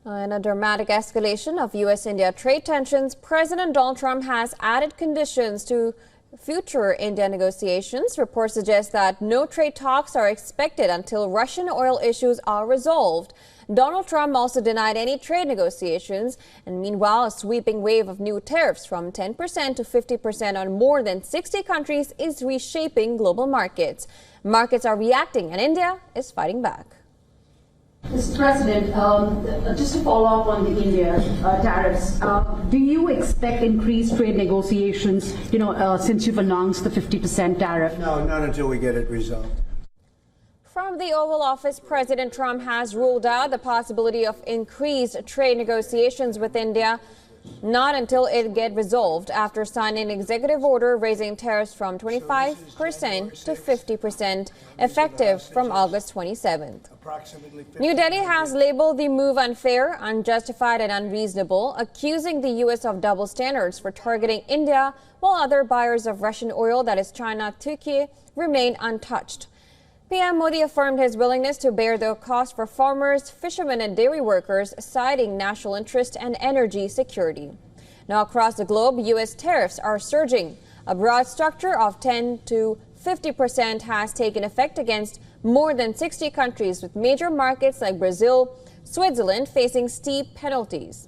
In a dramatic escalation of U.S.-India trade tensions, President Donald Trump has added conditions to future India negotiations. Reports suggest that no trade talks are expected until Russian oil issues are resolved. Donald Trump also denied any trade negotiations, and meanwhile, a sweeping wave of new tariffs from 10% to 50% on more than 60 countries is reshaping global markets. Markets are reacting, and India is fighting back. Mr. President, just to follow up on the India tariffs, do you expect increased trade negotiations, since you've announced the 50% tariff? No, not until we get it resolved. From the Oval Office, President Trump has ruled out the possibility of increased trade negotiations with India, not until it gets resolved, after signing an executive order raising tariffs from 25% to 50%, effective from August 27th. New Delhi has labeled the move unfair, unjustified and unreasonable, accusing the U.S. of double standards for targeting India, while other buyers of Russian oil, that is China, Turkey, remain untouched. PM Modi affirmed his willingness to bear the cost for farmers, fishermen and dairy workers, citing national interest and energy security. Now, across the globe, U.S. tariffs are surging. A broad structure of 10 to 50% has taken effect against more than 60 countries, with major markets like Brazil, Switzerland facing steep penalties.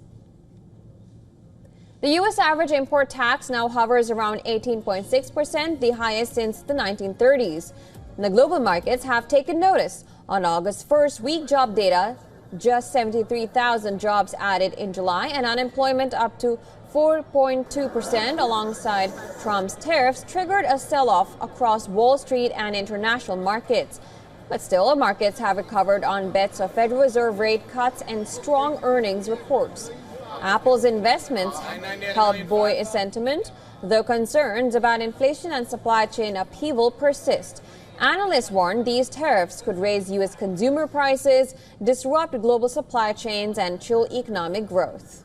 The U.S. average import tax now hovers around 18.6%, the highest since the 1930s. The global markets have taken notice. On August 1st, weak job data, just 73,000 jobs added in July, and unemployment up to 4.2% alongside Trump's tariffs triggered a sell-off across Wall Street and international markets. But still, markets have recovered on bets of Federal Reserve rate cuts and strong earnings reports. Apple's investments helped buoy sentiment, though concerns about inflation and supply chain upheaval persist. Analysts warn these tariffs could raise U.S. consumer prices, disrupt global supply chains, and chill economic growth.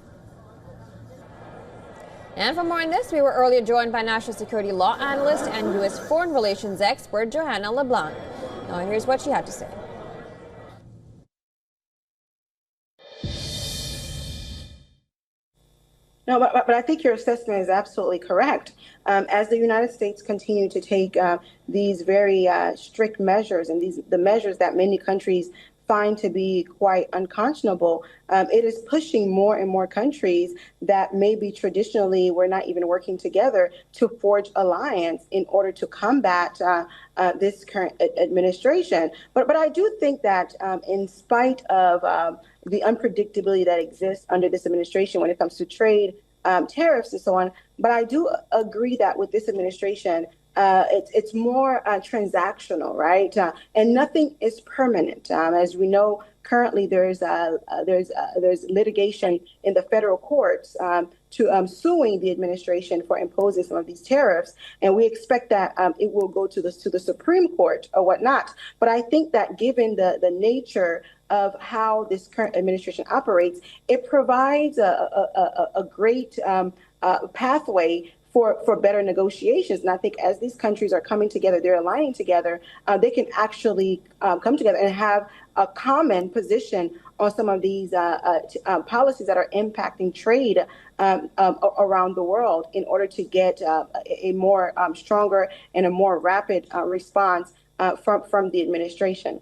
And for more on this, we were earlier joined by national security law analyst and U.S. foreign relations expert Johanna LeBlanc. Now here's what she had to say. No, but I think your assessment is absolutely correct. As the United States continue to take these very strict measures, and the measures that many countries find to be quite unconscionable, it is pushing more and more countries that maybe traditionally were not even working together to forge alliance in order to combat this current administration. But I do think that in spite of the unpredictability that exists under this administration when it comes to trade, tariffs and so on, but I do agree that with this administration, it's more transactional, right? And nothing is permanent. As we know, currently there's litigation in the federal courts to suing the administration for imposing some of these tariffs, and we expect that it will go to the Supreme Court or whatnot. But I think that given the nature of how this current administration operates, it provides a great pathway for better negotiations. And I think as these countries are coming together, they're aligning together, they can actually come together and have a common position on some of these policies that are impacting trade around the world in order to get a more stronger and a more rapid response from the administration.